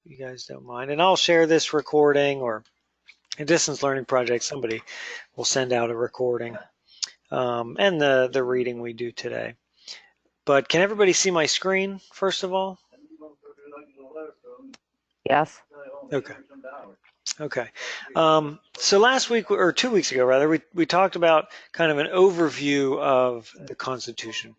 you guys don't mind. And I'll share this recording, or a distance learning project, somebody will send out a recording and the reading we do today. But can everybody see my screen, first of all? Yes. Okay. Okay. So last week, or 2 weeks ago rather, we talked about kind of an overview of the Constitution.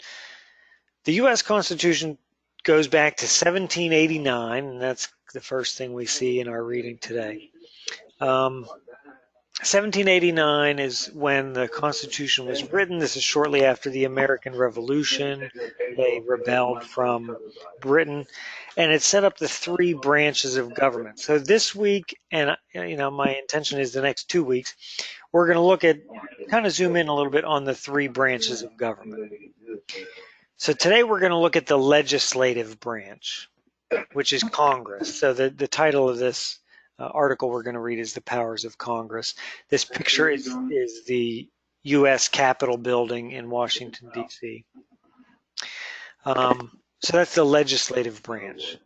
The U.S. Constitution goes back to 1789, and that's the first thing we see in our reading today. 1789 is when the Constitution was written. This is shortly after the American Revolution. They rebelled from Britain, and it set up the three branches of government. So this week, and my intention is the next 2 weeks, we're going to look at, kind of zoom in a little bit on the three branches of government. So today we're going to look at the legislative branch, which is Congress. So the title of this article we're going to read is The Powers of Congress. This picture is the U.S. Capitol building in Washington, D.C. So that's the legislative branch.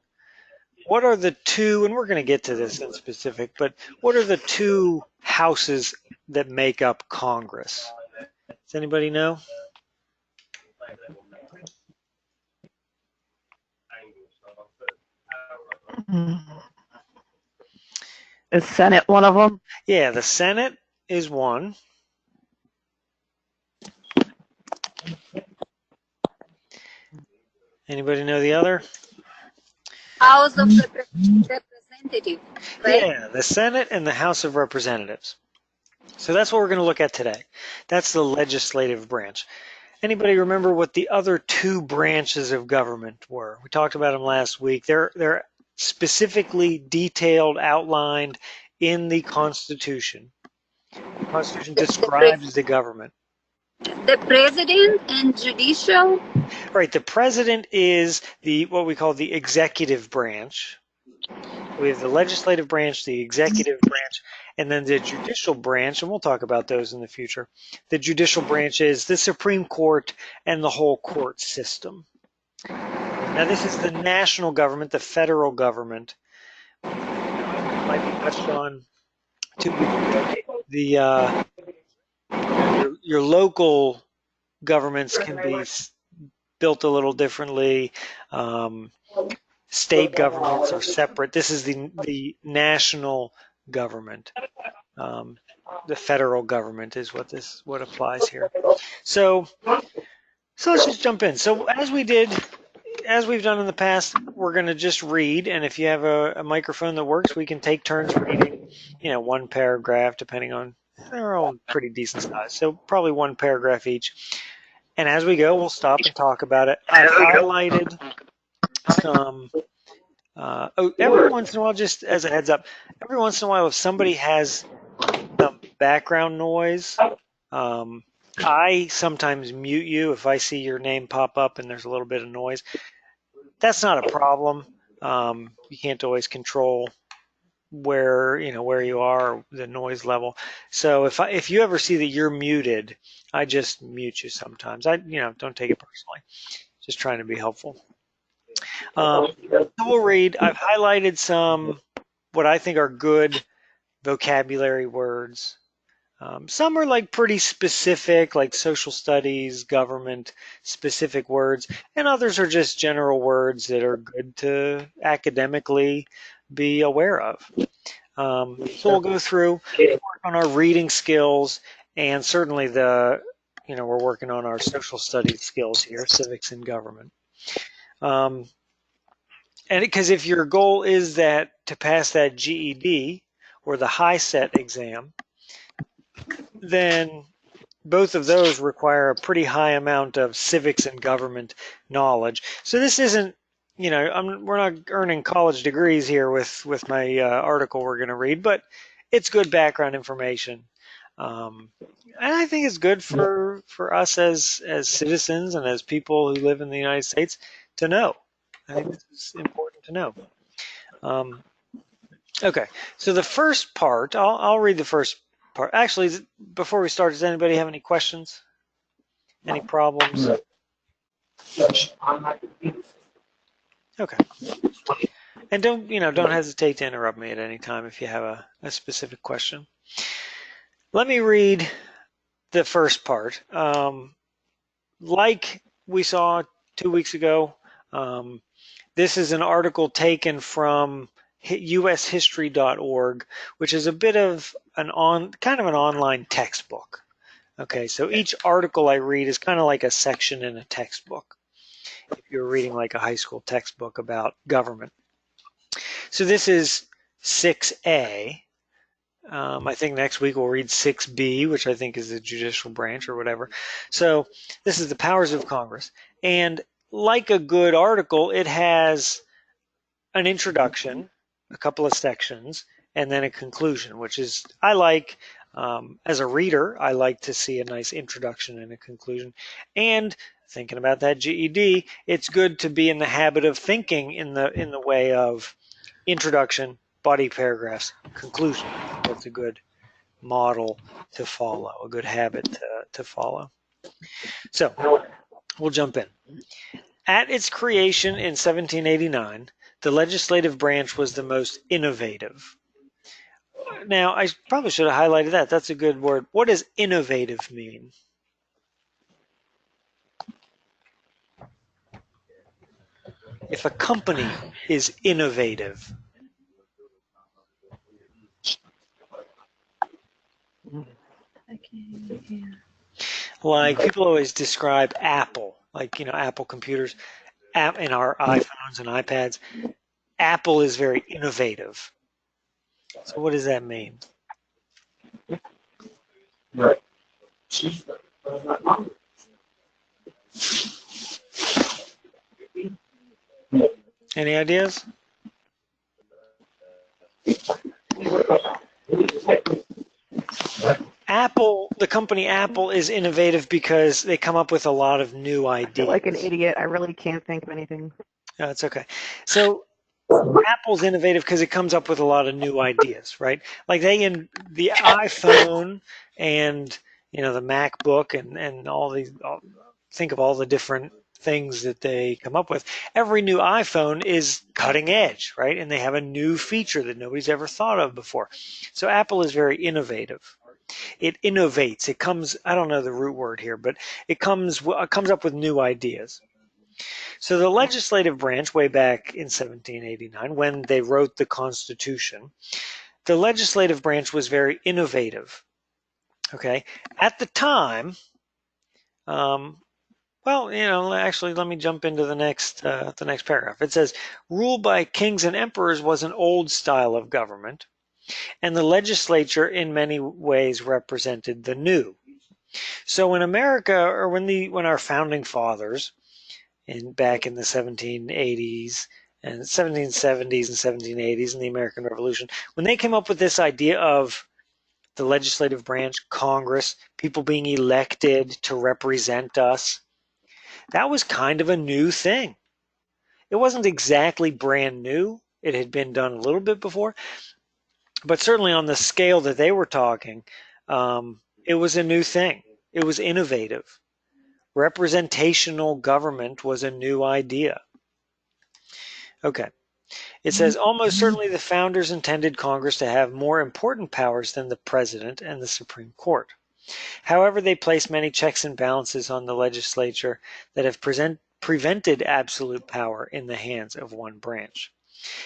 What are the two, and we're going to get to this in specific, but what are the two houses that make up Congress? Does anybody know? Is Senate one of them? Yeah, the Senate is one. Anybody know the other? House of Representatives, right? Yeah, the Senate and the House of Representatives. So that's what we're going to look at today. That's the legislative branch. Anybody remember what the other two branches of government were? We talked about them last week. They're specifically detailed, outlined in the Constitution. The Constitution describes the government. The president and judicial. Right, the president is what we call the executive branch. We have the legislative branch, the executive branch, and then the judicial branch, and we'll talk about those in the future. The judicial branch is the Supreme Court and the whole court system. Now, this is the national government, the federal government. Might be touched on 2 weeks ago. Your local governments can be built a little differently. State governments are separate. This is the national government. The federal government is what applies here. So let's just jump in. So as we've done in the past, we're going to just read, and if you have a microphone that works, we can take turns reading, one paragraph, depending on, they're all pretty decent size, so probably one paragraph each. And as we go, we'll stop and talk about it. I've highlighted some, every once in a while, just as a heads up, every once in a while, if somebody has some background noise, I sometimes mute you if I see your name pop up and there's a little bit of noise. That's not a problem. You can't always control where you are, or the noise level. So if you ever see that you're muted, I just mute you sometimes. Don't take it personally. Just trying to be helpful. So we'll read. I've highlighted some what I think are good vocabulary words. Some are like pretty specific, like social studies, government specific words, and others are just general words that are good to academically be aware of. So we'll go through, work on our reading skills, and certainly we're working on our social studies skills here, civics and government. And because if your goal is to pass that GED or the high set exam, then both of those require a pretty high amount of civics and government knowledge. So this isn't, we're not earning college degrees here with my article we're going to read, but it's good background information. And I think it's good for us as citizens and as people who live in the United States to know. I think this is important to know. Okay, so the first part, I'll read the first part. Actually, before we start, does anybody have any questions? Any problems? Okay. And don't hesitate to interrupt me at any time if you have a specific question. Let me read the first part. Like we saw 2 weeks ago, this is an article taken from ushistory.org, which is a bit of kind of an online textbook. Okay, so each article I read is kind of like a section in a textbook, if you're reading like a high school textbook about government. So this is 6A. I think next week we'll read 6B, which I think is the judicial branch or whatever. So this is the powers of Congress. And like a good article, it has an introduction, a couple of sections, and then a conclusion, which is, I like, as a reader, I like to see a nice introduction and a conclusion. And thinking about that GED, it's good to be in the habit of thinking in the way of introduction, body paragraphs, conclusion. That's a good model to follow, a good habit to follow. So we'll jump in. At its creation in 1789, the legislative branch was the most innovative. Now, I probably should have highlighted that. That's a good word. What does innovative mean? If a company is innovative. Like people always describe Apple, like, Apple computers, in our iPhones and iPads. Apple is very innovative. So what does that mean? Any ideas? Apple, the company Apple, is innovative because they come up with a lot of new ideas. I feel like an idiot. I really can't think of anything. No, it's okay. So Apple's innovative because it comes up with a lot of new ideas, right? Like the iPhone and the MacBook and all these. Think of all the different things that they come up with. Every new iPhone is cutting edge, right? And they have a new feature that nobody's ever thought of before. So Apple is very innovative. It innovates. It comes. I don't know the root word here, but it comes up with new ideas. So the legislative branch, way back in 1789, when they wrote the Constitution, the legislative branch was very innovative. Okay, at the time, actually, let me jump into the next paragraph. It says, rule by kings and emperors was an old style of government, and the legislature in many ways represented the new. So in America, or when our founding fathers, back in the 1780s and 1770s and 1780s in the American Revolution, when they came up with this idea of the legislative branch, Congress, people being elected to represent us, that was kind of a new thing. It wasn't exactly brand new. It had been done a little bit before, but certainly on the scale that they were talking, it was a new thing. It was innovative. Representational government was a new idea. Okay. It says, almost certainly the founders intended Congress to have more important powers than the President and the Supreme Court. However, they placed many checks and balances on the legislature that have prevented absolute power in the hands of one branch.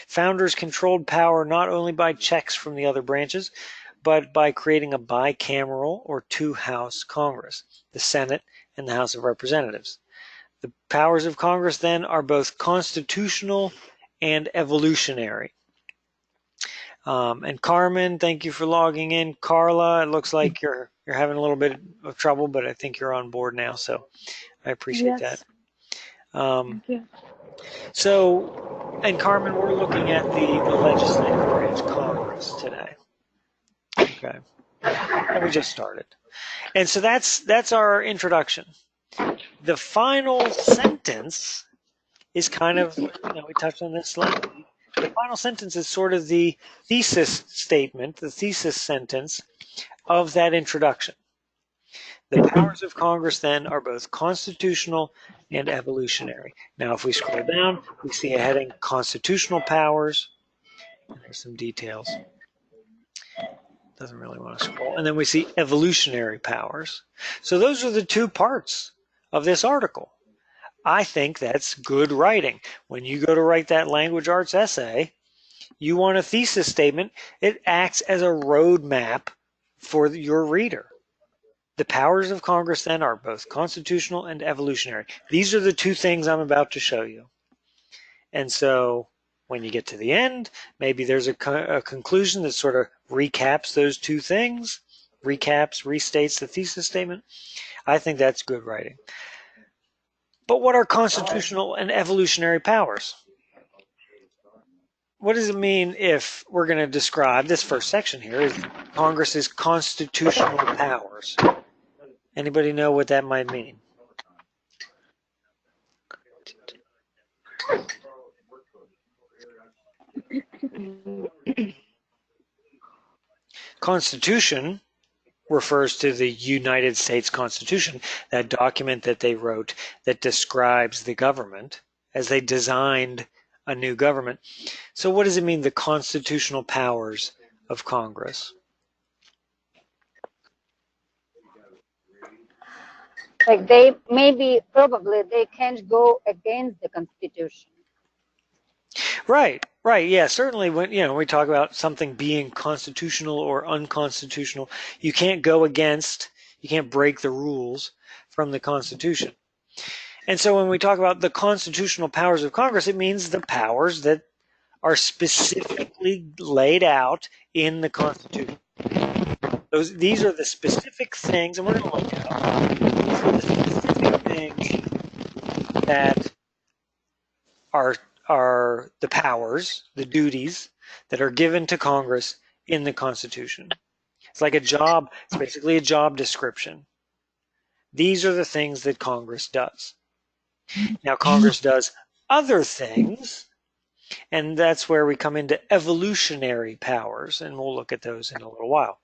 Founders controlled power not only by checks from the other branches, but by creating a bicameral or two-house Congress, the Senate and the House of Representatives. The powers of Congress then are both constitutional and evolutionary. And Carmen, thank you for logging in. Carla, it looks like you're having a little bit of trouble, but I think you're on board now, so I appreciate that. Thank you. So, and Carmen, we're looking at the legislative branch, Congress, today. Okay, and we just started. And so that's our introduction. The final sentence is kind of, we touched on this slightly. The final sentence is sort of the thesis statement, the thesis sentence of that introduction. The powers of Congress then are both constitutional and evolutionary. Now, if we scroll down, we see a heading, Constitutional Powers, and there's some details. Doesn't really want to scroll. And then we see evolutionary powers. So those are the two parts of this article. I think that's good writing. When you go to write that language arts essay, you want a thesis statement. It acts as a roadmap for your reader. The powers of Congress then are both constitutional and evolutionary. These are the two things I'm about to show you. And so when you get to the end, maybe there's a conclusion that sort of recaps those two things, restates the thesis statement. I think that's good writing. But what are constitutional and evolutionary powers? What does it mean if we're going to describe this first section here as Congress's constitutional powers? Anybody know what that might mean? Constitution refers to the United States Constitution, that document that they wrote that describes the government as they designed a new government. So what does it mean, the constitutional powers of Congress? Like they probably they can't go against the Constitution. Right, yeah, certainly when we talk about something being constitutional or unconstitutional, you can't go against, you can't break the rules from the Constitution. And so when we talk about the constitutional powers of Congress, it means the powers that are specifically laid out in the Constitution. These are the specific things, and we're going to look at them. These are the specific things that are the powers, the duties that are given to Congress in the Constitution. It's like a job, it's basically a job description. These are the things that Congress does. Now, Congress does other things, and that's where we come into evolutionary powers, and we'll look at those in a little while.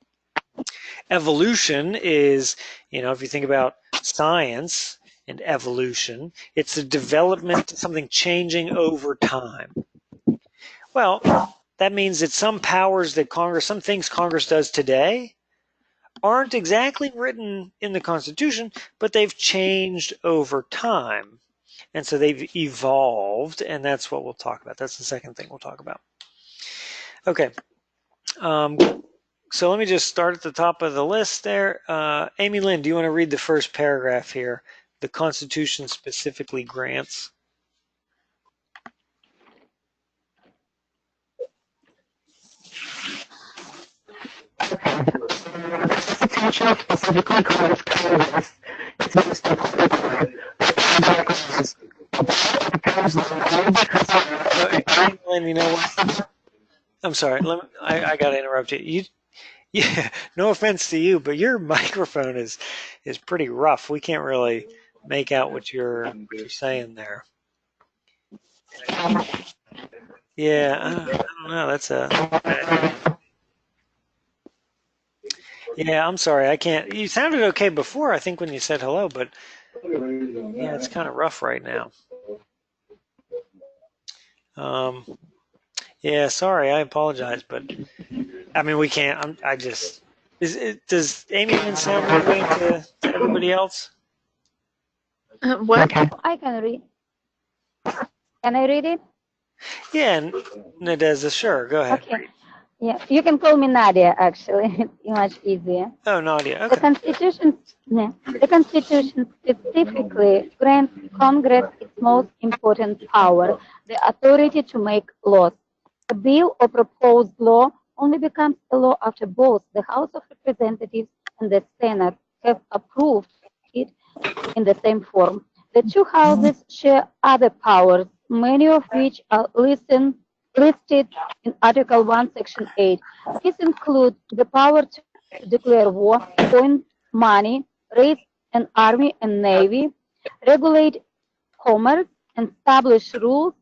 Evolution is, if you think about science and evolution, it's the development of something changing over time. Well, that means that some powers that some things Congress does today aren't exactly written in the Constitution, but they've changed over time. And so they've evolved, and that's what we'll talk about. That's the second thing we'll talk about. Okay. So let me just start at the top of the list there. Amy Lynn, do you want to read the first paragraph here? The Constitution specifically grants. The Constitution specifically grants Congress its most important power. Amy Lynn, you know what? I'm sorry. I got to interrupt you. Yeah, no offense to you, but your microphone is pretty rough. We can't really make out what you're saying there. Yeah, I don't know. That's yeah, I'm sorry. I can't. You sounded okay before, I think, when you said hello, but yeah, it's kind of rough right now. Yeah, sorry. I apologize, but I mean, we can't. Does Amy Lynn sound okay to everybody else? What? I can read. Can I read it? Yeah, Nadeza, sure. Go ahead. Okay. Yeah, you can call me Nadia. Actually, it's much easier. Oh, Nadia. Okay. The Constitution specifically grants Congress its most important power, the authority to make laws. A bill or proposed law only becomes a law after both the House of Representatives and the Senate have approved it in the same form. The two houses share other powers, many of which are listed in Article 1, Section 8. These include the power to declare war, appoint money, raise an army and navy, regulate commerce, and establish rules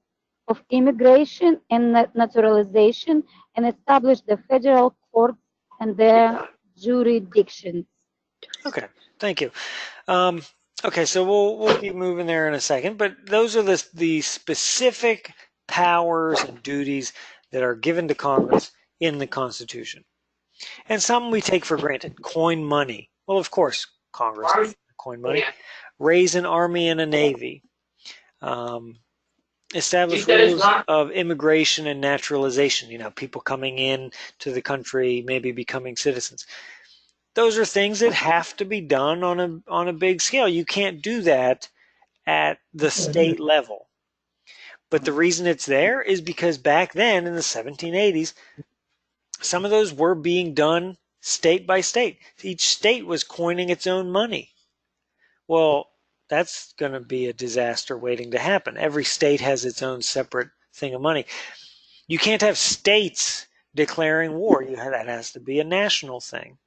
of immigration and naturalization, and establish the federal courts and their jurisdictions. Okay, Thank you. Okay, so we'll keep moving there in a second, but those are the specific powers and duties that are given to Congress in the Constitution. And some we take for granted. Coin money. Well, of course, Congress can coin money. Raise an army and a navy. Establish rules of immigration and naturalization. You know, people coming in to the country, maybe becoming citizens. Those are things that have to be done on a big scale. You can't do that at the state level. But the reason it's there is because back then in the 1780s, some of those were being done state by state. Each state was coining its own money. Well, that's going to be a disaster waiting to happen. Every state has its own separate thing of money. You can't have states declaring war. That has to be a national thing.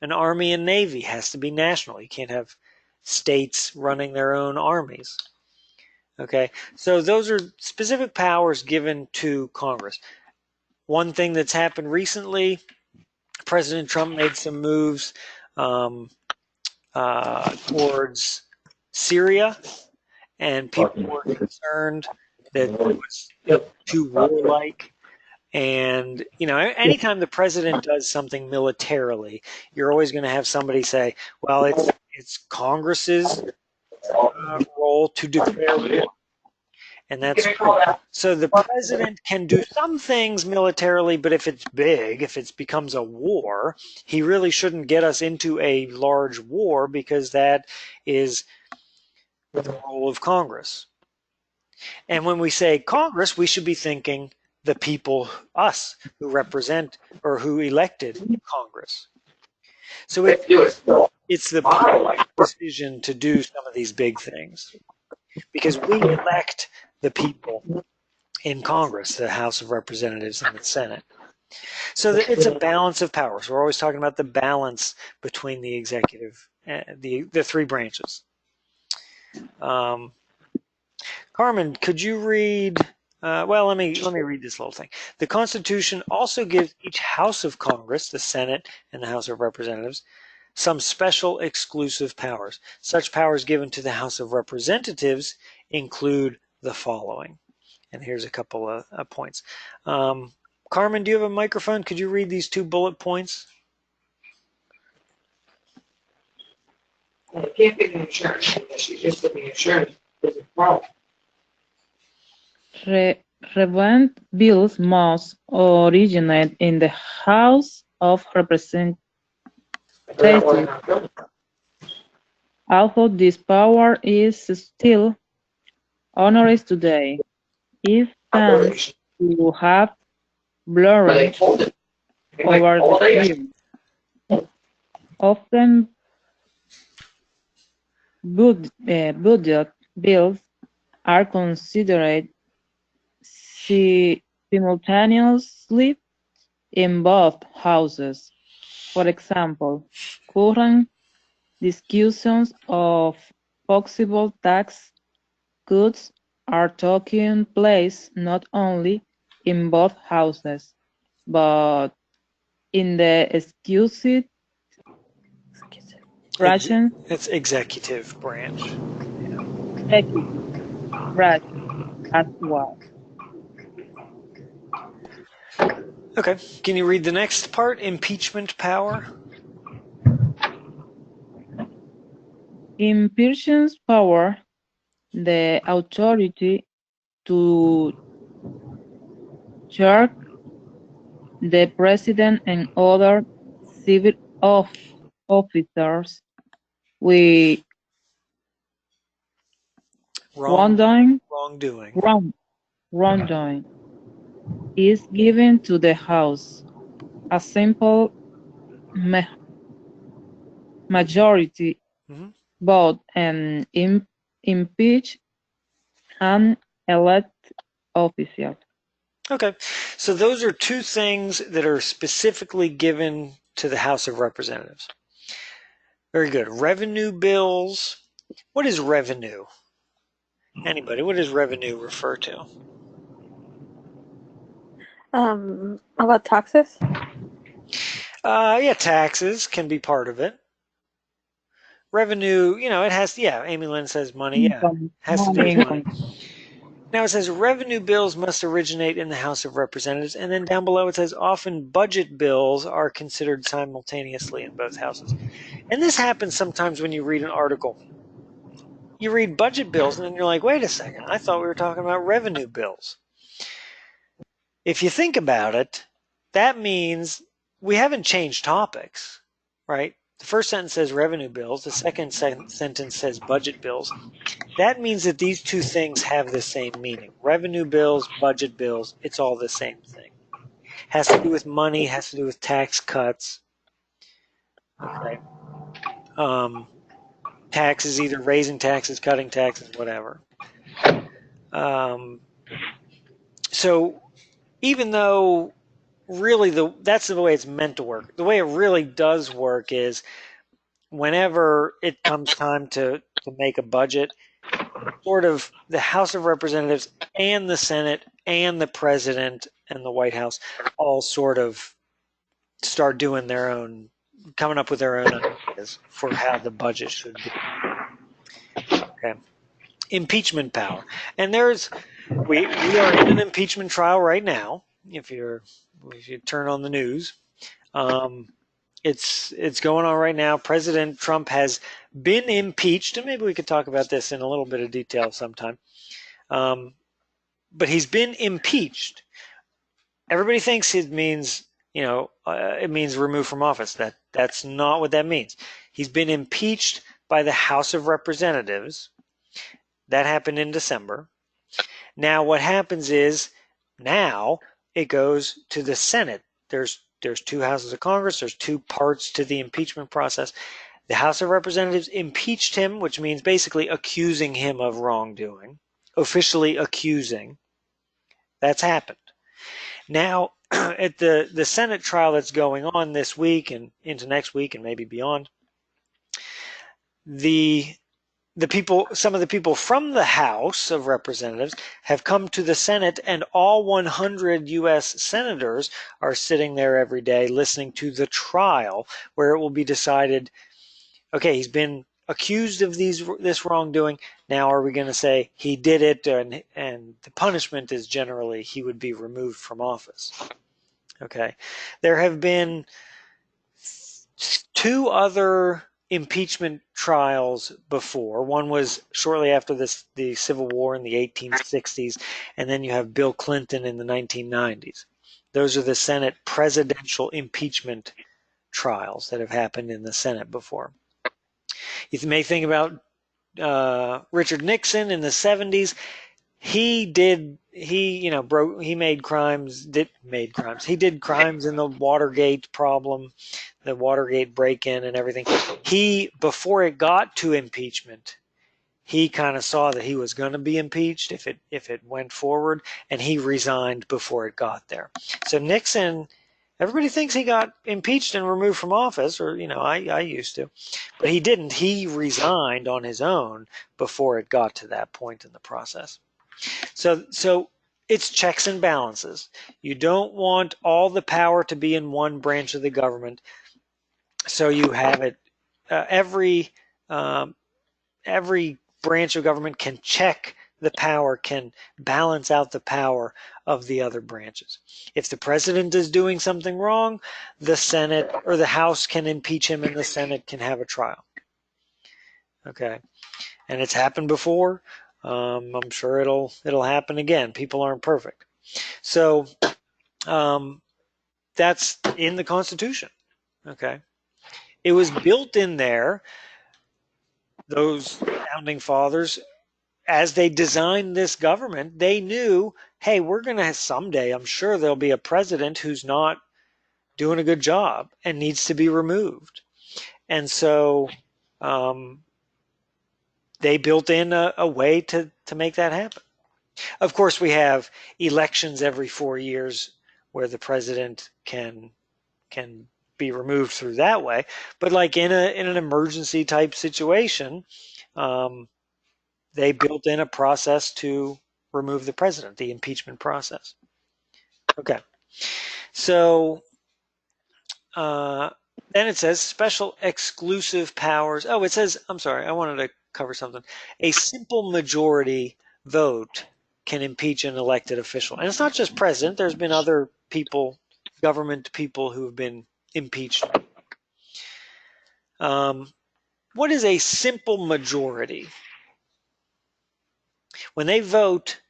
An army and navy has to be national. You can't have states running their own armies. Okay, so those are specific powers given to Congress. One thing that's happened recently, President Trump made some moves towards Syria, and people were concerned that it was too warlike. And, you know, anytime the president does something militarily, you're always going to have somebody say, well, it's Congress's role to declare war. And that's true. So the president can do some things militarily, but if it's big, if it becomes a war, he really shouldn't get us into a large war because that is the role of Congress. And when we say Congress, we should be thinking the people, us, who represent or who elected Congress. So it's the people's decision to do some of these big things because we elect the people in Congress, the House of Representatives and the Senate. So it's a balance of powers. We're always talking about the balance between the executive, the three branches. Carmen, could you read? Well, let me read this little thing. The Constitution also gives each House of Congress, the Senate and the House of Representatives, some special exclusive powers. Such powers given to the House of Representatives include the following. And here's a couple of points. Carmen, do you have a microphone? Could you read these 2 bullet points? I can't get insurance because she just put the insurance. There's a problem. Relevant bills must originate in the House of Representatives. Although this power is still honored today, it tends to have blurred over the years. Often budget bills are considered simultaneously in both houses. For example, current discussions of possible tax cuts are taking place not only in both houses, but in the executive branch. It's executive branch. Executive branch as well. Okay. Can you read the next part? Impeachment power. Impeachment power, the authority to charge the president and other civil officers with wrongdoing, is given to the House. A simple majority vote and impeach an elected official. Okay, so those are 2 things that are specifically given to the House of Representatives. Very good. Revenue bills. What is revenue? Anybody, what does revenue refer to? About taxes? Yeah, taxes can be part of it. revenue, it has, Amy Lynn says money, income, has to do money, with money. income. Now it says revenue bills must originate in the House of Representatives, and then down below it says often budget bills are considered simultaneously in both houses. And this happens sometimes when you read an article. You read budget bills and then you're like, wait a second, I thought we were talking about revenue bills. If you think about it, that means we haven't changed topics, right? The first sentence says revenue bills. The second sentence says budget bills. That means that these two things have the same meaning. Revenue bills, budget bills, it's all the same thing. Has to do with money, has to do with tax cuts. Okay. Taxes, either raising taxes, cutting taxes, whatever. So even though really that's the way it's meant to work, the way it really does work is whenever it comes time to make a budget, sort of the House of Representatives and the Senate and the President and the White House all sort of start doing their own, coming up with their own ideas for how the budget should be. Okay. Impeachment power. And we are in an impeachment trial right now. If you turn on the news, it's going on right now. President Trump has been impeached, and maybe we could talk about this in a little bit of detail sometime. But he's been impeached. Everybody thinks it means, it means removed from office. That's not what that means. He's been impeached by the House of Representatives. That happened in December. Now what happens is now it goes to the Senate. There's two houses of Congress. There's two parts to the impeachment process. The House of Representatives impeached him, which means basically accusing him of wrongdoing, officially accusing. That's happened. Now, at the Senate trial that's going on this week and into next week and maybe beyond, some of the people from the House of Representatives have come to the Senate, and all 100 U.S. senators are sitting there every day listening to the trial where it will be decided, okay, he's been accused of this wrongdoing. Now are we going to say he did it, and the punishment is generally he would be removed from office? Okay. There have been two other impeachment trials before. One was shortly after the Civil War in the 1860s, and then you have Bill Clinton in the 1990s. Those are the Senate presidential impeachment trials that have happened in the Senate before. You may think about Richard Nixon in the 70s. He made crimes. He did crimes in the Watergate problem, the Watergate break-in and everything. Before it got to impeachment, he kind of saw that he was going to be impeached if it went forward, and he resigned before it got there. So Nixon, everybody thinks he got impeached and removed from office, or I used to, but he didn't. He resigned on his own before it got to that point in the process. So it's checks and balances. You don't want all the power to be in one branch of the government. So you have it. Every branch of government can check the power, can balance out the power of the other branches. If the president is doing something wrong, the Senate or the House can impeach him, and the Senate can have a trial. Okay, and it's happened before. I'm sure it'll happen again. People aren't perfect. So that's in the Constitution. Okay. It was built in there, those founding fathers, as they designed this government, they knew, hey, we're going to someday, I'm sure there'll be a president who's not doing a good job and needs to be removed. And so they built in a way to make that happen. Of course, we have elections every 4 years where the president can be removed through that way. But like in an emergency type situation, they built in a process to remove the president, the impeachment process. Okay, so Then it says special exclusive powers. Oh, it says, I'm sorry, I wanted to cover something. A simple majority vote can impeach an elected official. And it's not just president. There's been other people, government people who have been impeached. What is a simple majority? When they vote,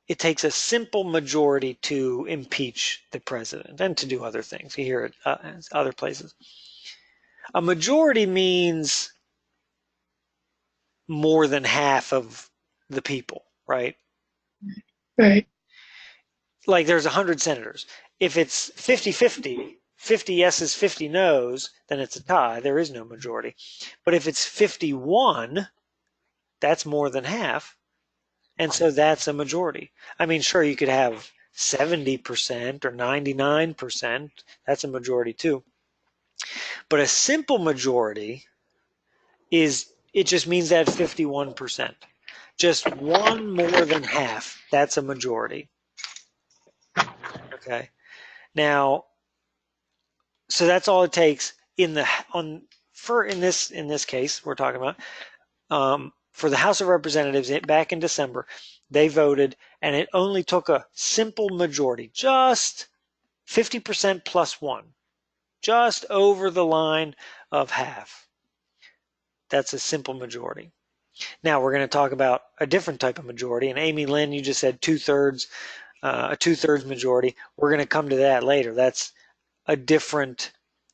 it takes a simple majority to impeach the president and to do other things. You hear it other places. A majority means more than half of the people, right? Right. Like there's 100 senators. If it's 50-50, 50 yeses, 50 noes, then it's a tie. There is no majority. But if it's 51, that's more than half. And so that's a majority. I mean, sure, you could have 70% or 99%. That's a majority too. But a simple majority it just means that 51%. Just one more than half, that's a majority. Okay. Now, so that's all it takes in this case we're talking about. For the House of Representatives back in December, they voted, and it only took a simple majority, just 50% plus one, just over the line of half. That's a simple majority. Now we're going to talk about a different type of majority, and Amy Lynn, you just said two-thirds, a two-thirds majority. We're going to come to that later. That's a different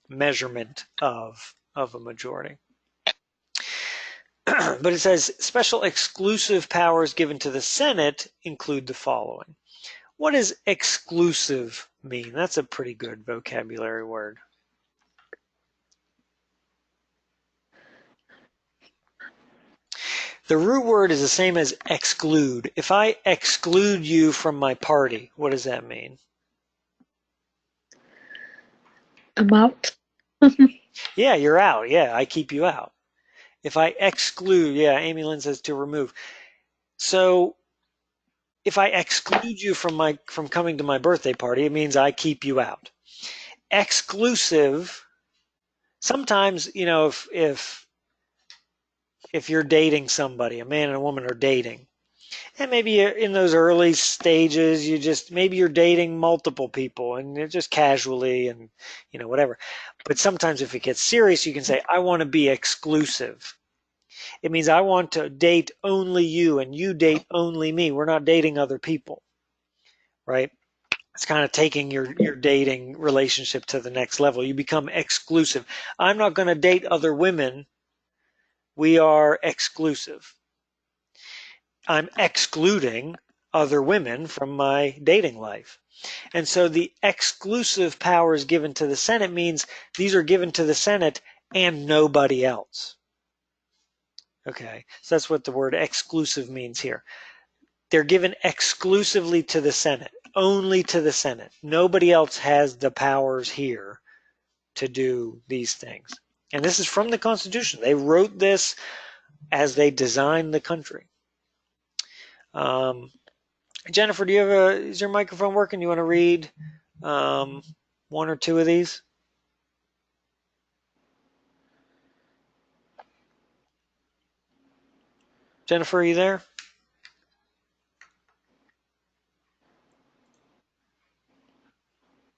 measurement of a majority. But it says special exclusive powers given to the Senate include the following. What does exclusive mean? That's a pretty good vocabulary word. The root word is the same as exclude. If I exclude you from my party, what does that mean? I'm out. Yeah, you're out. Yeah, I keep you out. If I exclude, yeah, Amy Lynn says to remove. So if I exclude you from coming to my birthday party, it means I keep you out. Exclusive, sometimes, you know, if you're dating somebody, a man and a woman are dating, and maybe in those early stages, maybe you're dating multiple people and you're just casually and, you know, whatever. But sometimes if it gets serious, you can say, I want to be exclusive. It means I want to date only you and you date only me. We're not dating other people, right? It's kind of taking your dating relationship to the next level. You become exclusive. I'm not going to date other women. We are exclusive. I'm excluding other women from my dating life. And so the exclusive powers given to the Senate means these are given to the Senate and nobody else. Okay, so that's what the word exclusive means here. They're given exclusively to the Senate, only to the Senate. Nobody else has the powers here to do these things. And this is from the Constitution. They wrote this as they designed the country. Jennifer, is your microphone working? You want to read one or two of these? Jennifer, are you there?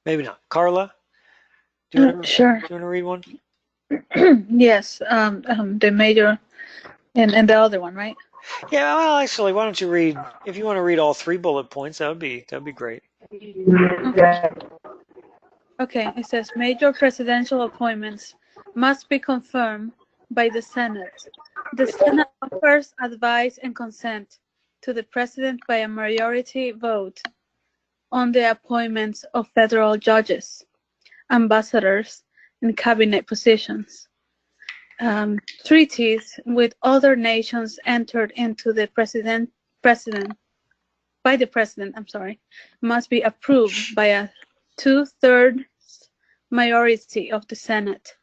Maybe not. Carla, Sure. Do you want to read one? Yes. The major and the other one, right? Yeah. Well, actually, why don't you read? If you want to read all 3 bullet points, that'd be great. Okay. It says major presidential appointments must be confirmed by the Senate. The Senate offers advice and consent to the president by a majority vote on the appointments of federal judges, ambassadors, and cabinet positions. Treaties with other nations entered into the by the president, must be approved by a 2/3 majority of the Senate.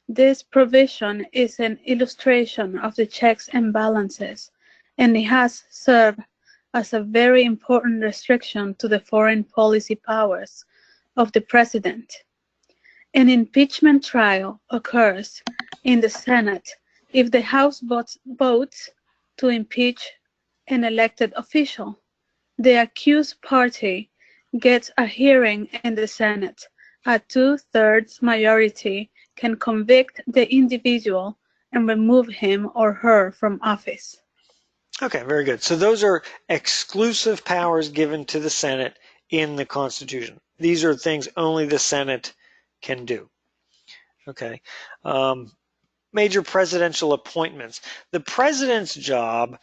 This provision is an illustration of the checks and balances, and it has served as a very important restriction to the foreign policy powers of the president. An impeachment trial occurs in the Senate if the House votes to impeach an elected official. The accused party gets a hearing in the Senate. A two-thirds majority can convict the individual and remove him or her from office. Okay, very good. So those are exclusive powers given to the Senate in the Constitution. These are things only the Senate can do. Okay. Major presidential appointments. The president's job,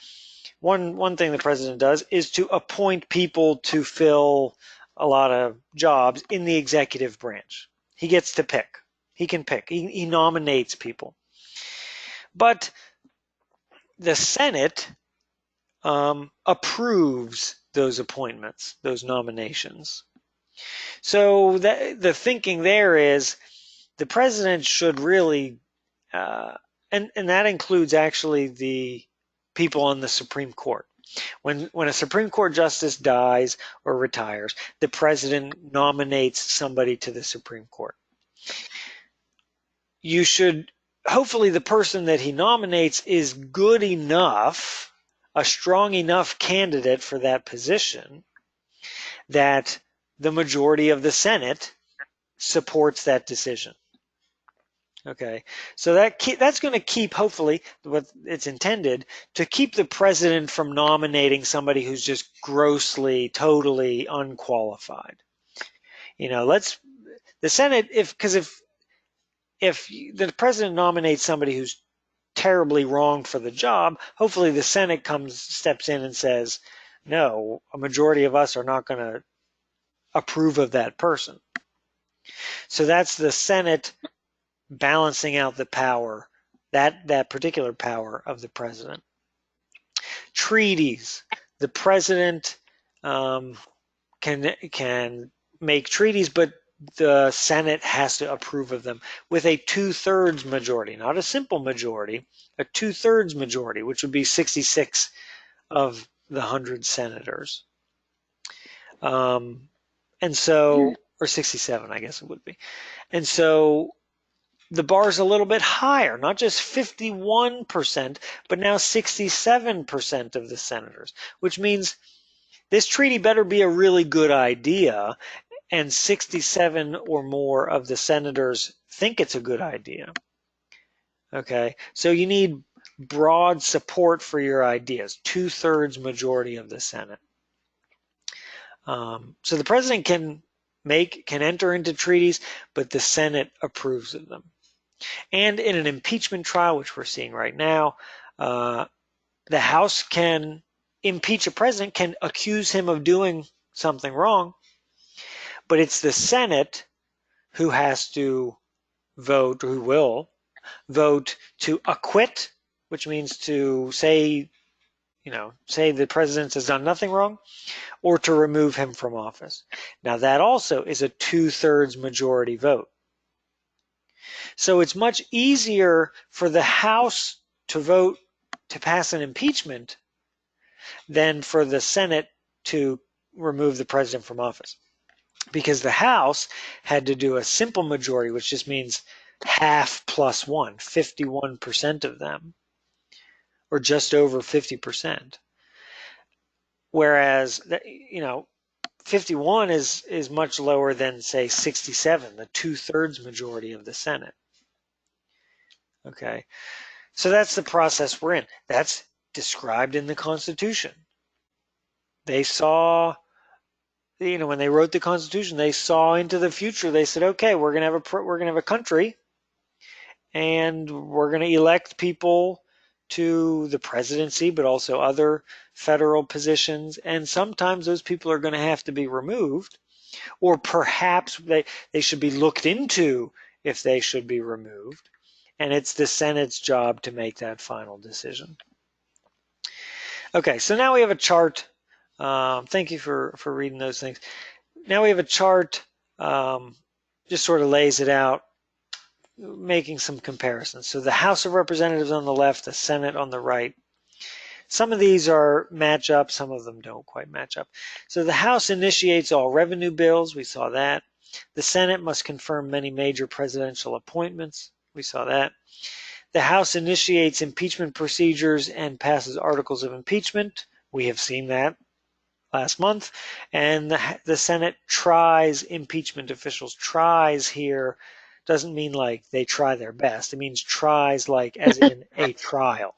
one thing the president does is to appoint people to fill a lot of jobs in the executive branch. He gets to pick. He can pick. He nominates people. But the Senate approves those appointments, those nominations. So the thinking there is the president should really, and that includes actually the people on the Supreme Court. When a Supreme Court justice dies or retires, the president nominates somebody to the Supreme Court. You should, hopefully the person that he nominates is good enough, a strong enough candidate for that position that the majority of the Senate supports that decision. Okay, so that's going to keep, hopefully, what it's intended to keep the president from nominating somebody who's just grossly, totally unqualified. You know, the Senate, if the president nominates somebody who's terribly wrong for the job, hopefully the Senate steps in and says, no, a majority of us are not going to approve of that person. So that's the Senate balancing out the power, that particular power of the president. Treaties. The president can make treaties, but the Senate has to approve of them with a two-thirds majority, not a simple majority, a two-thirds majority, which would be 66 of the 100 senators. And so, or 67, I guess it would be. And so the bar is a little bit higher, not just 51%, but now 67% of the senators, which means this treaty better be a really good idea, and 67 or more of the senators think it's a good idea. Okay, so you need broad support for your ideas, two-thirds majority of the Senate. So the president can enter into treaties, but the Senate approves of them. And in an impeachment trial, which we're seeing right now, the House can impeach a president, can accuse him of doing something wrong, but it's the Senate who has to vote, or who will vote to acquit, which means to say the president has done nothing wrong, or to remove him from office. Now that also is a two-thirds majority vote. So it's much easier for the House to vote to pass an impeachment than for the Senate to remove the president from office. Because the House had to do a simple majority, which just means half plus one, 51% of them, or just over 50%. Whereas, 51 is much lower than, say, 67, the two-thirds majority of the Senate. Okay, so that's the process we're in. That's described in the Constitution. They saw, when they wrote the Constitution, they saw into the future. They said, okay, we're gonna have a country, and we're gonna elect people to the presidency, but also other federal positions, and sometimes those people are going to have to be removed, or perhaps they should be looked into if they should be removed, and it's the Senate's job to make that final decision. Okay, so now we have a chart. Thank you for reading those things. Now we have a chart, just sort of lays it out, making some comparisons. So the House of Representatives on the left, the Senate on the right. Some of these are match up, some of them don't quite match up. So the House initiates all revenue bills. We saw that. The Senate must confirm many major presidential appointments. We saw that. The House initiates impeachment procedures and passes articles of impeachment. We have seen that last month. And the Senate tries impeachment officials. Tries here doesn't mean like they try their best. It means tries like as in a trial.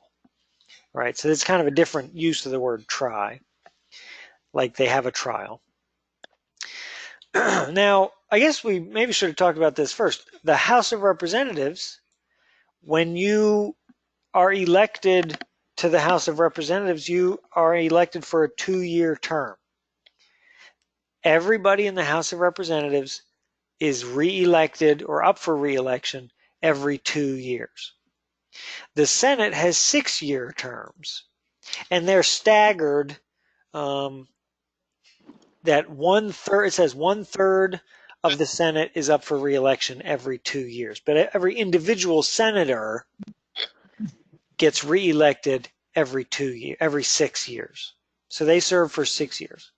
Right? So it's kind of a different use of the word try. Like they have a trial. Now, I guess we maybe should have talked about this first. The House of Representatives, when you are elected to the House of Representatives, you are elected for a 2-year term. Everybody in the House of Representatives is re-elected or up for re-election every 2 years. The Senate has 6-year terms, and they're staggered. That 1/3, it says 1/3 of the Senate is up for re-election every 2 years, but every individual senator gets re-elected every 6 years. So they serve for 6 years.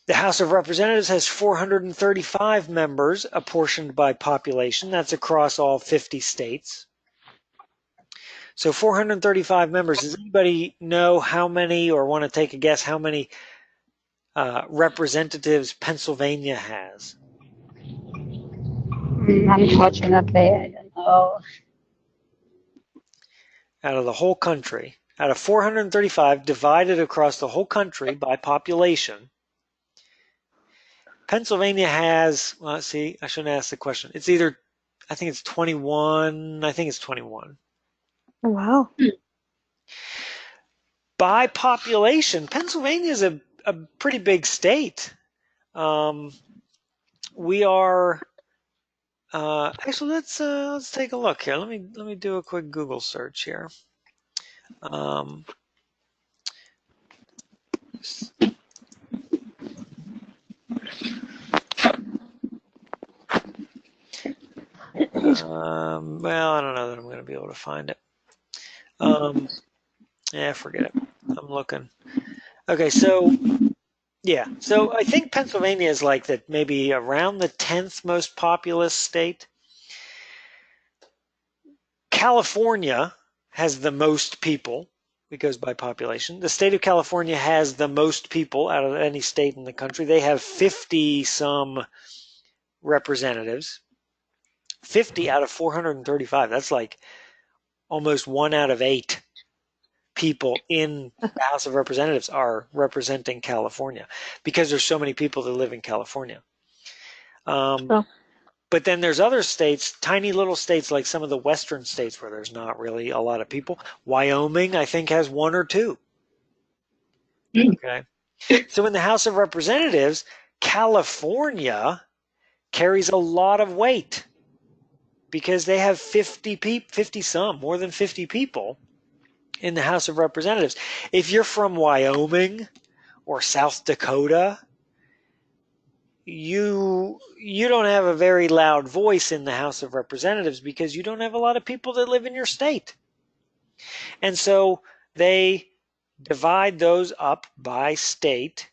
The House of Representatives has 435 members apportioned by population. That's across all 50 states. So 435 members. Does anybody know how many, or want to take a guess how many representatives Pennsylvania has? Unfortunately, I don't know. Out of the whole country, out of 435 divided across the whole country by population, Pennsylvania has, well, let's see, I shouldn't ask the question. It's either, I think it's 21, I think it's 21. Wow. By population, Pennsylvania is a pretty big state. We are, actually, let's take a look here. Let me do a quick Google search here. Well, I don't know that I'm going to be able to find it. Yeah, forget it. I'm looking. Okay, so yeah, so I think Pennsylvania is like that, maybe around the 10th most populous state. California has the most people. It goes by population. The state of California has the most people out of any state in the country. They have 50 some representatives. 50 out of 435. That's like almost 1 out of 8 people in the House of Representatives are representing California because there's so many people that live in California. But then there's other states, tiny little states like some of the western states where there's not really a lot of people. Wyoming, I think, has 1 or 2. Okay. So in the House of Representatives, California carries a lot of weight because they have 50 some, more than 50 people in the House of Representatives. If you're from Wyoming or South Dakota, you don't have a very loud voice in the House of Representatives because you don't have a lot of people that live in your state. And so they divide those up by state.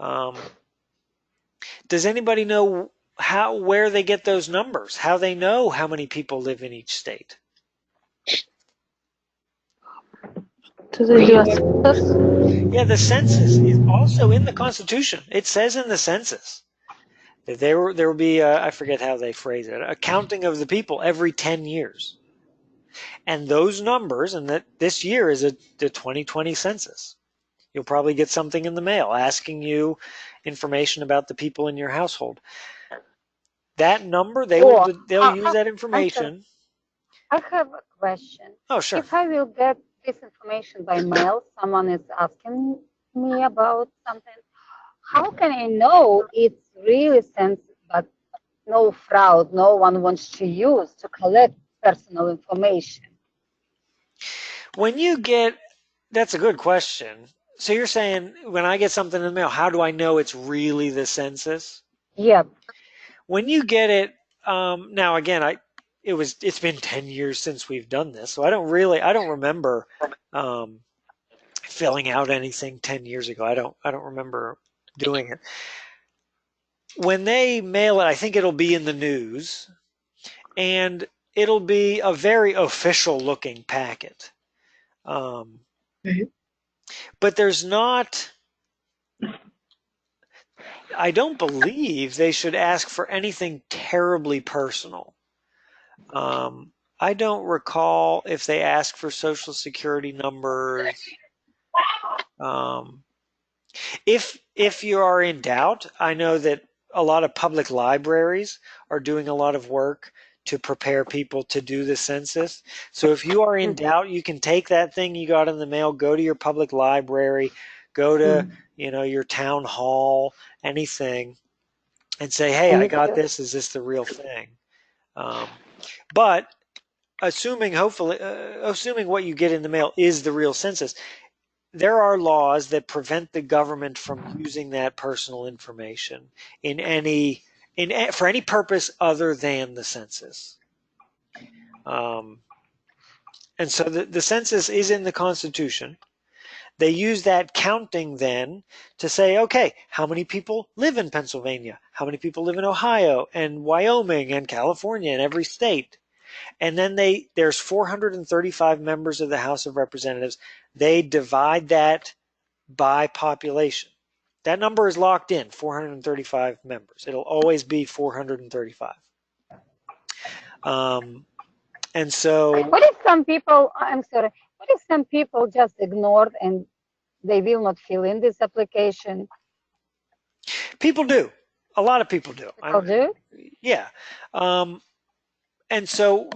Does anybody know where they get those numbers? How they know how many people live in each state? To the U.S. Yeah, the census is also in the Constitution. It says in the census that there will be, I forget how they phrase it, a counting of the people every 10 years. And those numbers, and that this year is the 2020 census. You'll probably get something in the mail asking you information about the people in your household. That number, they'll use that information. I have a question. Oh, sure. If I will get this information by mail, someone is asking me about something, how can I know it's really census, but no fraud, no one wants to use to collect personal information? When you get, that's a good question. So you're saying when I get something in the mail, how do I know it's really the census? Yep. When you get it, now again, it's been 10 years since we've done this, so I don't remember filling out anything 10 years ago. I don't remember doing it. When they mail it, I think it'll be in the news, and it'll be a very official looking packet. But there's not, I don't believe they should ask for anything terribly personal. I don't recall if they ask for social security numbers. If you are in doubt, I know that a lot of public libraries are doing a lot of work to prepare people to do the census. So if you are in doubt, you can take that thing you got in the mail, go to your public library, go to your town hall, anything, and say, hey, I got this. Is this the real thing? But assuming what you get in the mail is the real census, there are laws that prevent the government from using that personal information for any purpose other than the census. And so the census is in the Constitution. They use that counting then to say, okay, how many people live in Pennsylvania? How many people live in Ohio and Wyoming and California and every state? And then there's 435 members of the House of Representatives. They divide that by population. That number is locked in, 435 members. It'll always be 435. And so, what if some people, I'm sorry, what if some people just ignored and they will not fill in this application? People do. A lot of people do. People do? Yeah. And so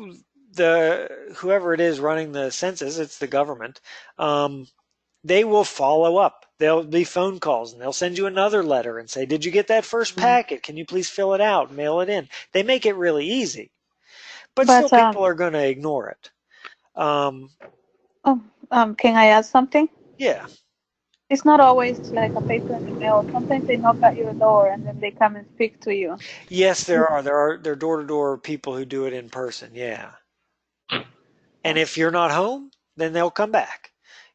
whoever it is running the census, it's the government, they will follow up. There'll be phone calls and they'll send you another letter and say, did you get that first packet? Can you please fill it out, mail it in? They make it really easy. But still people are going to ignore it. Can I add something? Yeah. It's not always like a paper in the mail. Sometimes they knock at your door and then they come and speak to you. Yes, there are door-to-door people who do it in person. Yeah. And if you're not home, then they'll come back.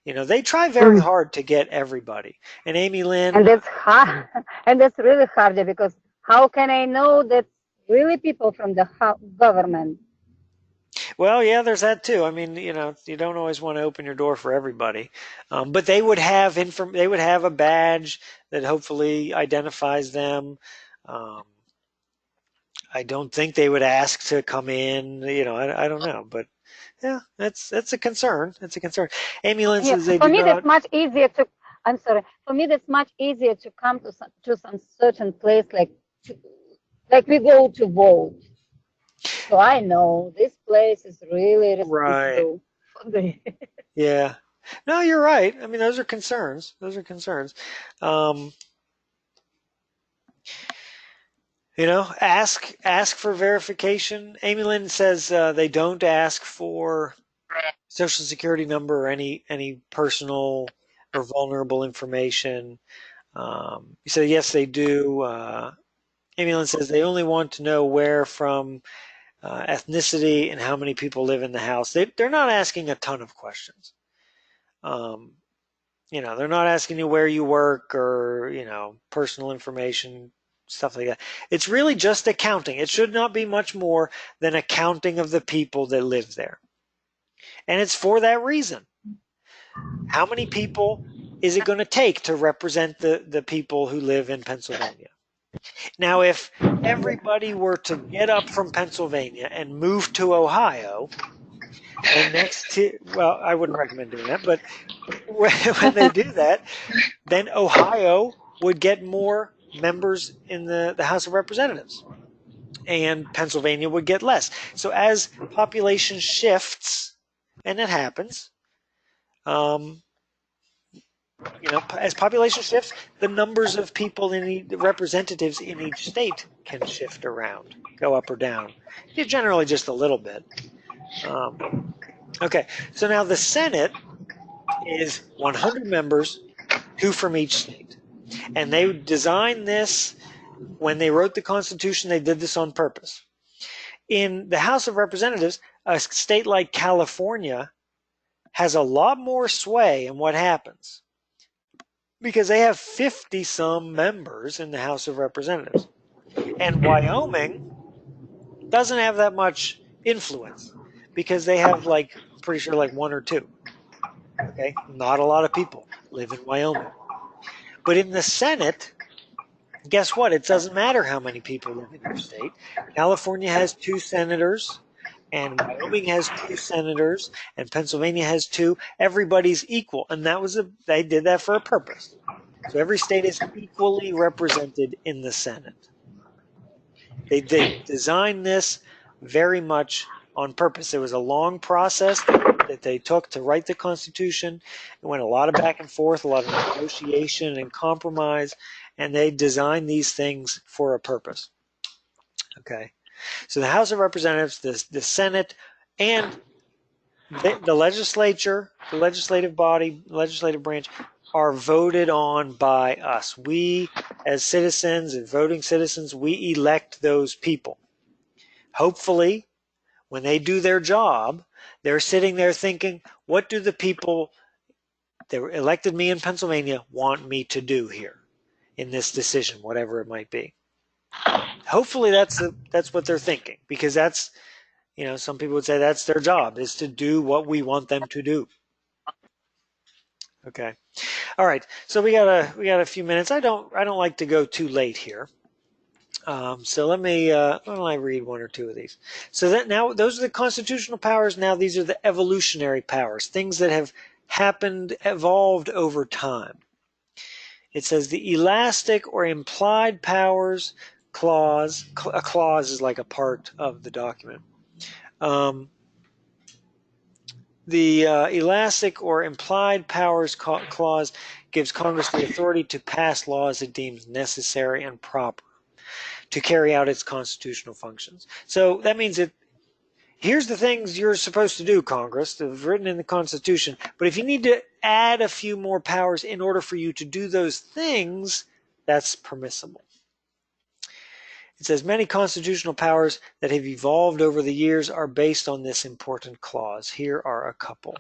They try very hard to get everybody. And Amy Lynn. And that's hard. And that's really hard because how can I know that really people from the government? Well, yeah, there's that too. I mean, you don't always want to open your door for everybody, but they would have a badge that hopefully identifies them. I don't think they would ask to come in. I don't know, but yeah, that's a concern. It's a concern. Amy Lynn says they do not. For me, that's much easier to. I'm sorry. For me, that's much easier to come to some certain place like we go to vote. So I know this place is really responsible. Right. Yeah. No, you're right. I mean, those are concerns. Ask for verification. Amy Lynn says they don't ask for social security number or any personal or vulnerable information. You said yes, they do. Amy Lynn says they only want to know where from, ethnicity, and how many people live in the house. They're not asking a ton of questions. They're not asking you where you work or personal information, stuff like that. It's really just a counting. It should not be much more than a counting of the people that live there. And it's for that reason. How many people is it going to take to represent the people who live in Pennsylvania? Now, if everybody were to get up from Pennsylvania and move to Ohio, and I wouldn't recommend doing that, but when they do that, then Ohio would get more members in the House of Representatives, and Pennsylvania would get less. So as population shifts, and it happens, as population shifts, the numbers of people the representatives in each state can shift around, go up or down. Generally just a little bit. Okay, so now the Senate is 100 members, 2 from each state. And they designed this, when they wrote the Constitution, they did this on purpose. In the House of Representatives, a state like California has a lot more sway in what happens because they have 50-some members in the House of Representatives. And Wyoming doesn't have that much influence because they have I'm pretty sure one or two. Okay, not a lot of people live in Wyoming. But in the Senate, guess what? It doesn't matter how many people live in your state. California has 2 senators, and Wyoming has 2 senators, and Pennsylvania has 2. Everybody's equal, and they did that for a purpose. So every state is equally represented in the Senate. They designed this very much on purpose. It was a long process that they took to write the Constitution. It went a lot of back and forth, a lot of negotiation and compromise, and they designed these things for a purpose. Okay, so the House of Representatives, the Senate, and the legislature, the legislative body, legislative branch, are voted on by us. We, as citizens and voting citizens, we elect those people. Hopefully, when they do their job, they're sitting there thinking, what do the people that elected me in Pennsylvania want me to do here in this decision, whatever it might be? Hopefully that's what they're thinking, because that's, some people would say that's their job, is to do what we want them to do. Okay. All right. So we got a few minutes. I don't like to go too late here. So let me, why don't I read one or two of these? So that now those are the constitutional powers. Now these are the evolutionary powers, things that have happened, evolved over time. It says the elastic or implied powers clause. A clause is like a part of the document. The elastic or implied powers clause gives Congress the authority to pass laws it deems necessary and proper to carry out its constitutional functions. So that means that here's the things you're supposed to do, Congress, that are written in the Constitution. But if you need to add a few more powers in order for you to do those things, that's permissible. It says many constitutional powers that have evolved over the years are based on this important clause. Here are a couple.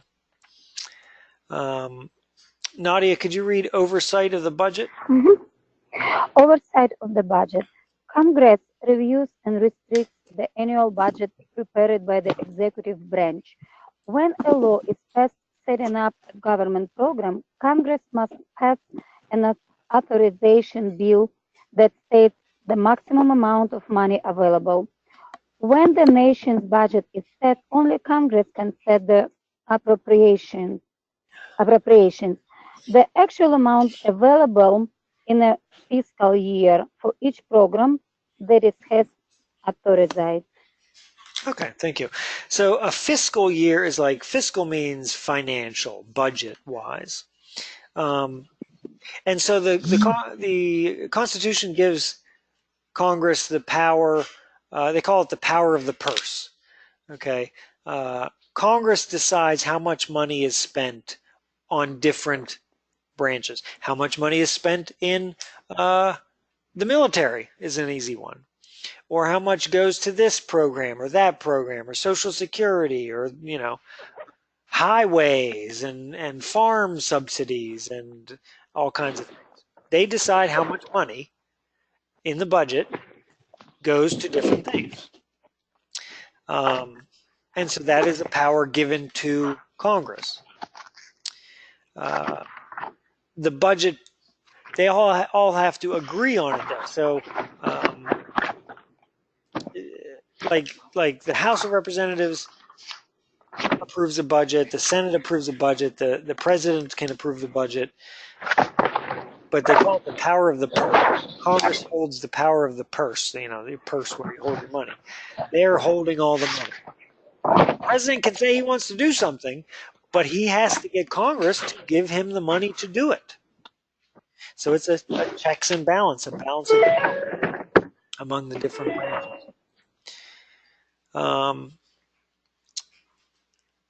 Nadia, could you read oversight of the budget? Oversight of the budget. Congress reviews and restricts the annual budget prepared by the executive branch. When a law is passed setting up a government program, Congress must pass an authorization bill that states the maximum amount of money available. When the nation's budget is set, only Congress can set the appropriations. The actual amount available in a fiscal year for each program that it has authorized. Okay, thank you. So a fiscal year is fiscal means financial, budget-wise. And so the Constitution gives Congress the power, they call it the power of the purse. Okay, Congress decides how much money is spent on different branches. How much money is spent in the military is an easy one. Or how much goes to this program or that program or Social Security or, highways and farm subsidies and all kinds of things. They decide how much money in the budget goes to different things. And so that is a power given to Congress. The budget, they all have to agree on it though. So like the House of Representatives approves a budget, the Senate approves a budget, the President can approve the budget, but they call it the power of the purse. Congress holds the power of the purse, the purse where you hold your money. They're holding all the money. The President can say he wants to do something, but he has to get Congress to give him the money to do it. So it's a checks and balance, a balance of power among the different branches.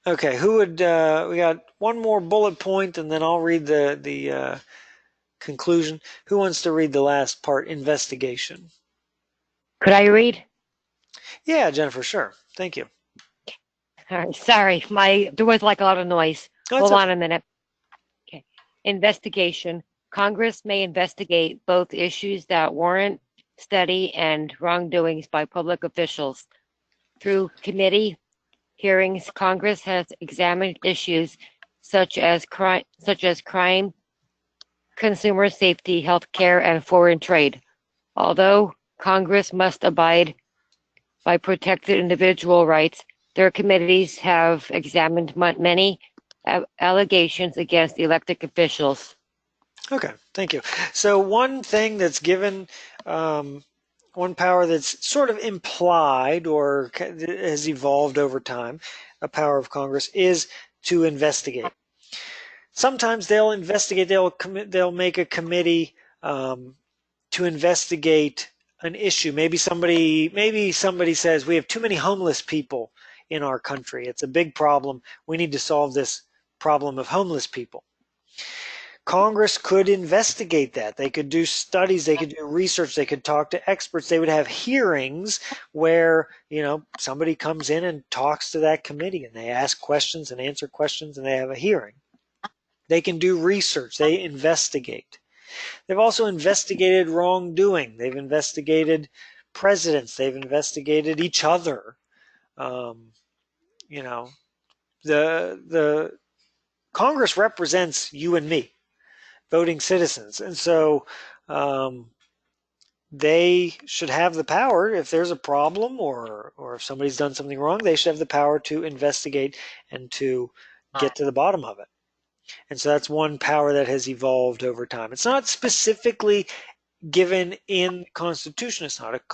Okay, who would, we got one more bullet point and then I'll read the conclusion. Who wants to read the last part, investigation? Could I read? Yeah, Jennifer, sure. Thank you. All right, sorry, there was like a lot of noise. Oh, it's Hold okay. on a minute. Okay. Investigation. Congress may investigate both issues that warrant study and wrongdoings by public officials. Through committee hearings, Congress has examined issues such as crime, consumer safety, healthcare, and foreign trade. Although Congress must abide by protected individual rights, their committees have examined many allegations against elected officials. Okay, thank you. So one thing that's given, one power that's sort of implied or has evolved over time, a power of Congress, is to investigate. Sometimes they'll investigate. They'll make a committee to investigate an issue. Maybe somebody says we have too many homeless people in our country. It's a big problem. We need to solve this problem of homeless people. Congress could investigate that. They could do studies, they could do research, they could talk to experts, they would have hearings where, somebody comes in and talks to that committee and they ask questions and answer questions and they have a hearing. They can do research, they investigate. They've also investigated wrongdoing. They've investigated presidents, they've investigated each other. You know, the Congress represents you and me, voting citizens. And so they should have the power, if there's a problem or if somebody's done something wrong, they should have the power to investigate and to get to the bottom of it. And so that's one power that has evolved over time. It's not specifically given in the Constitution.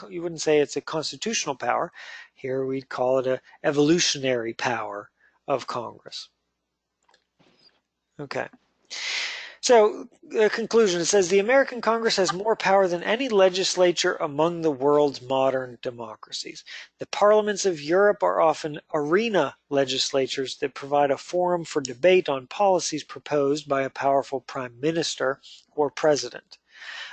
You wouldn't say it's a constitutional power. Here we'd call it an evolutionary power of Congress. Okay. So, the conclusion, it says the American Congress has more power than any legislature among the world's modern democracies. The parliaments of Europe are often arena legislatures that provide a forum for debate on policies proposed by a powerful prime minister or president.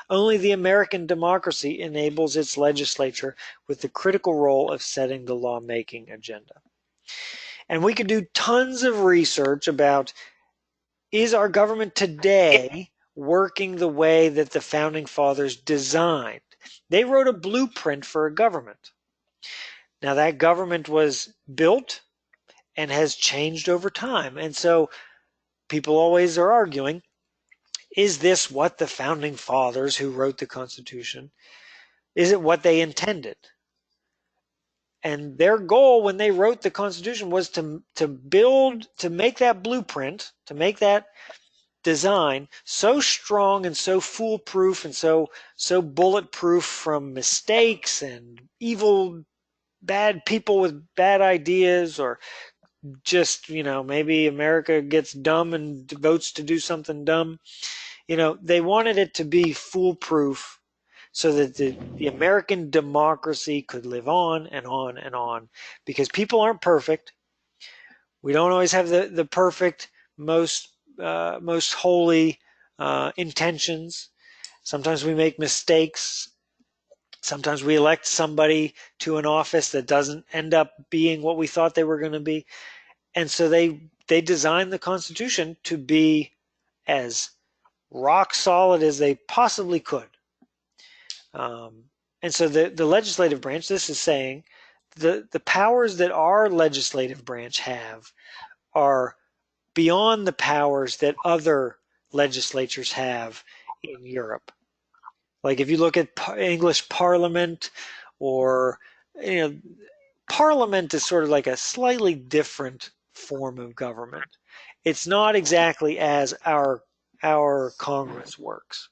Only the American democracy enables its legislature with the critical role of setting the lawmaking agenda. And we could do tons of research about, is our government today working the way that the founding fathers designed? They wrote a blueprint for a government. Now that government was built and has changed over time. And so people always are arguing, is this what the founding fathers who wrote the Constitution, is it what they intended? And their goal when they wrote the Constitution was to make that blueprint, to make that design so strong and so foolproof and so bulletproof from mistakes and evil, bad people with bad ideas, or just, maybe America gets dumb and votes to do something dumb. They wanted it to be foolproof so that the American democracy could live on and on and on, because people aren't perfect. We don't always have the perfect, most holy intentions. Sometimes we make mistakes. Sometimes we elect somebody to an office that doesn't end up being what we thought they were going to be. And so they designed the Constitution to be as rock solid as they possibly could. And so the legislative branch, this is saying the powers that our legislative branch have are beyond the powers that other legislatures have in Europe. Like if you look at English Parliament, or Parliament is sort of like a slightly different form of government. It's not exactly as our Congress works.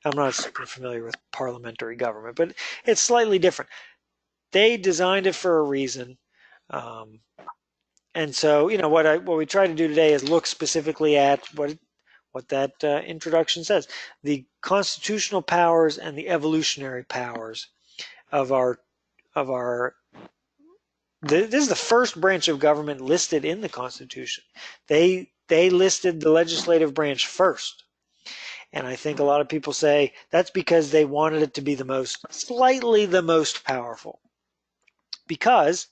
I'm not super familiar with parliamentary government, but it's slightly different. They designed it for a reason. And so, what we try to do today is look specifically at what that introduction says: the constitutional powers and the evolutionary powers of our. This is the first branch of government listed in the Constitution. They listed the legislative branch first, and I think a lot of people say that's because they wanted it to be slightly the most powerful. because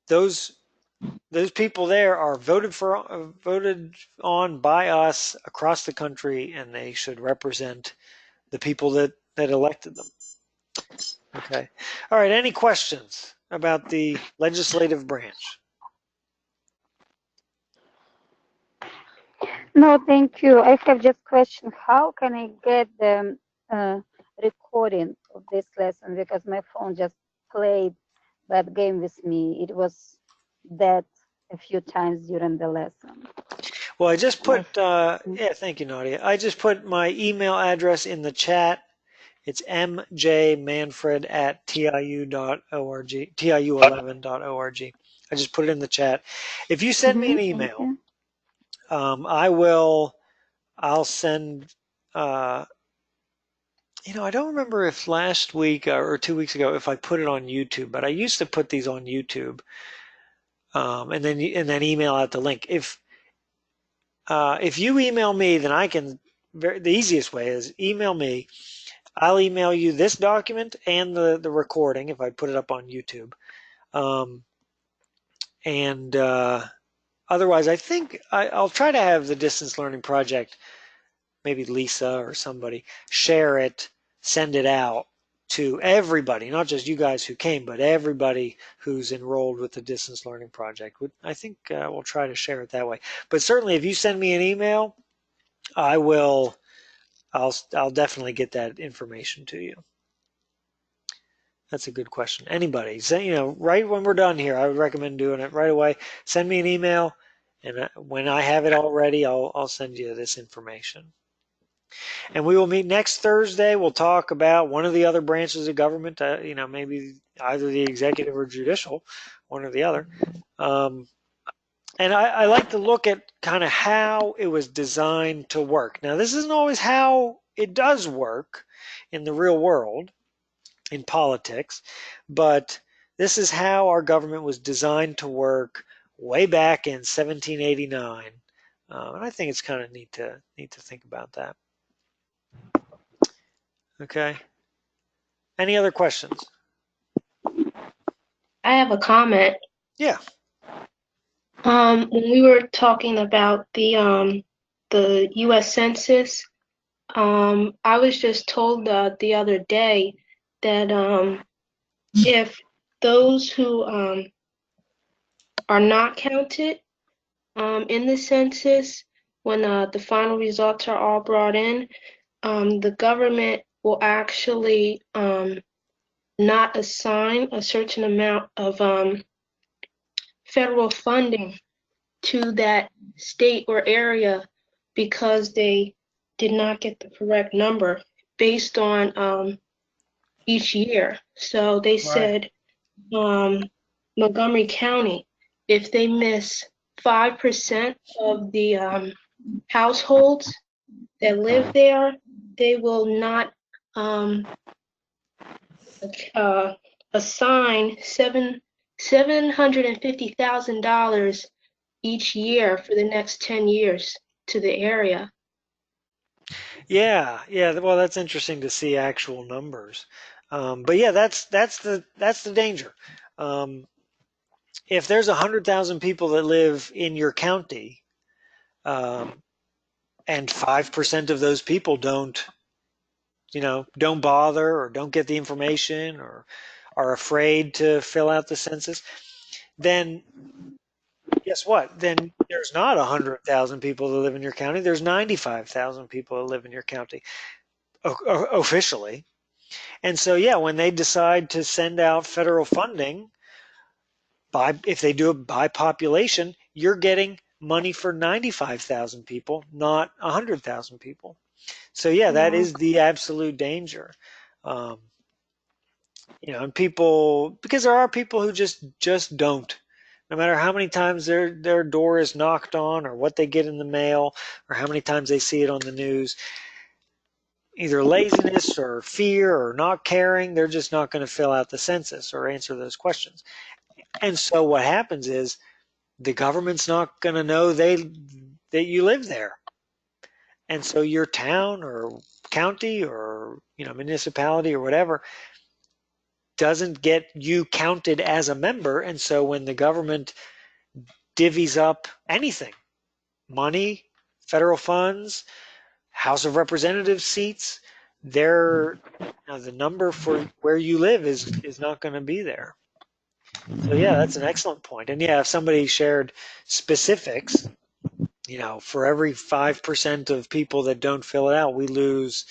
those people there are voted on by us across the country, and they should represent the people that elected them. Okay. All right. Any questions about the legislative branch? No, thank you. I have just question. How can I get the recording of this lesson? Because my phone just played that game with me. It was dead a few times during the lesson. Well, I just put, yeah, thank you, Nadia. I just put my email address in the chat. It's mjmanfred@tiu.org, tiu11.org. I just put it in the chat. If you send me an email, I'll send, I don't remember if last week or 2 weeks ago if I put it on YouTube, but I used to put these on YouTube, and then email out the link. If you email me, then I can. The easiest way is email me. I'll email you this document and the recording if I put it up on YouTube. And otherwise, I think I'll try to have the distance learning project, maybe Lisa or somebody, share it, send it out to everybody, not just you guys who came, but everybody who's enrolled with the distance learning project. I think we'll try to share it that way. But certainly, if you send me an email, I'll definitely get that information to you. That's a good question. Anybody, right when we're done here, I would recommend doing it right away. Send me an email, and when I have it all ready, I'll send you this information. And we will meet next Thursday. We'll talk about one of the other branches of government, maybe either the executive or judicial, one or the other. And I like to look at kind of how it was designed to work. Now, this isn't always how it does work in the real world, in politics, but this is how our government was designed to work way back in 1789. And I think it's kind of neat to think about that. Okay. Any other questions? I have a comment. Yeah. When we were talking about the U.S. Census, I was just told the other day that if those who are not counted in the census, when the final results are all brought in, the government will actually not assign a certain amount of federal funding to that state or area because they did not get the correct number based on each year. So they said Montgomery County, if they miss 5% of the households that live there, they will not assign $750,000 each year for the next 10 years to the area. Yeah. Well, that's interesting to see actual numbers. But yeah, that's the danger. If there's 100,000 people that live in your county, and 5% of those people don't bother or don't get the information or are afraid to fill out the census, then guess what? Then there's not 100,000 people that live in your county. There's 95,000 people that live in your county officially. And so, yeah, when they decide to send out federal funding, if they do it by population, you're getting money for 95,000 people, not 100,000 people. So, yeah, that is the absolute danger. And people, because there are people who just don't. No matter how many times their door is knocked on or what they get in the mail or how many times they see it on the news, either laziness or fear or not caring, they're just not going to fill out the census or answer those questions. And so what happens is the government's not going to know that you live there. And so your town or county or municipality or whatever, doesn't get you counted as a member. And so when the government divvies up anything, money, federal funds, House of Representatives seats, the number for where you live is not going to be there. So yeah, that's an excellent point. And yeah, if somebody shared specifics, for every 5% of people that don't fill it out, we lose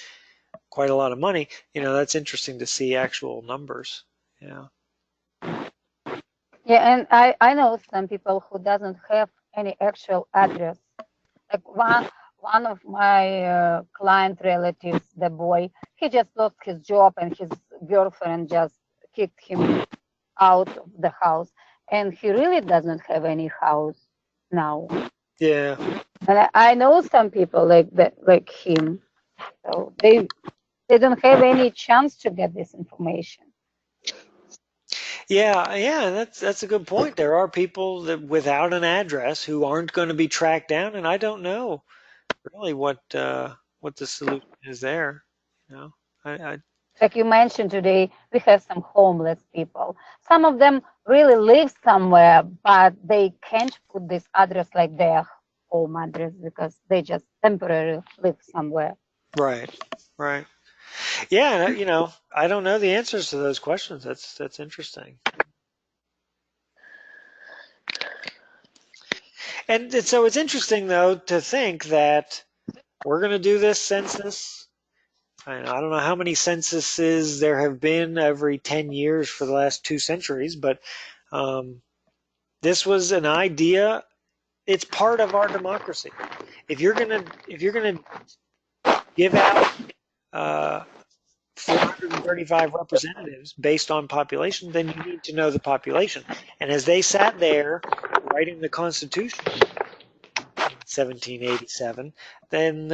quite a lot of money. That's interesting to see actual numbers. Yeah. Yeah, and I know some people who doesn't have any actual address. Like one of my client relatives, the boy, he just lost his job and his girlfriend just kicked him out of the house, and he really doesn't have any house now. Yeah. And I know some people like that, like him. So they don't have any chance to get this information. Yeah, that's a good point. There are people that without an address who aren't going to be tracked down, and I don't know really what the solution is there. I Like you mentioned today, we have some homeless people. Some of them really live somewhere, but they can't put this address like their home address because they just temporarily live somewhere. Right. Yeah, I don't know the answers to those questions. That's interesting. And so it's interesting though to think that we're going to do this census. I don't know how many censuses there have been every 10 years for the last 2 centuries, but this was an idea. It's part of our democracy. If you're gonna give out 435 representatives based on population, then you need to know the population. And as they sat there writing the Constitution in 1787, then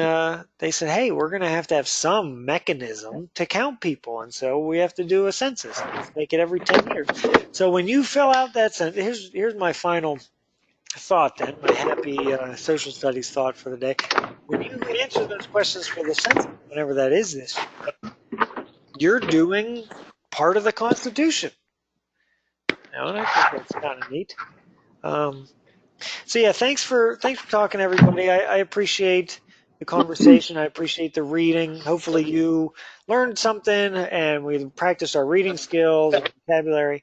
they said, hey, we're going to have some mechanism to count people. And so we have to do a census. Let's make it every 10 years. So when you fill out that census, here's my final thought then, my happy social studies thought for the day. When you answer those questions for the census, whenever that is this year, you're doing part of the Constitution. And I think that's kind of neat. So yeah, thanks for talking, everybody. I appreciate the conversation. I appreciate the reading. Hopefully you learned something and we practiced our reading skills and vocabulary.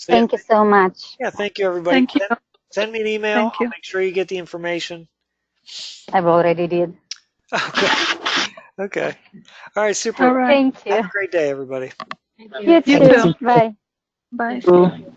Thank you so much. Yeah, thank you, everybody. Thank you. Send me an email. Thank you. I'll make sure you get the information. I've already did. Okay. All right, super. All right. Thank you. Have a great day, everybody. You too. Bye. Bye.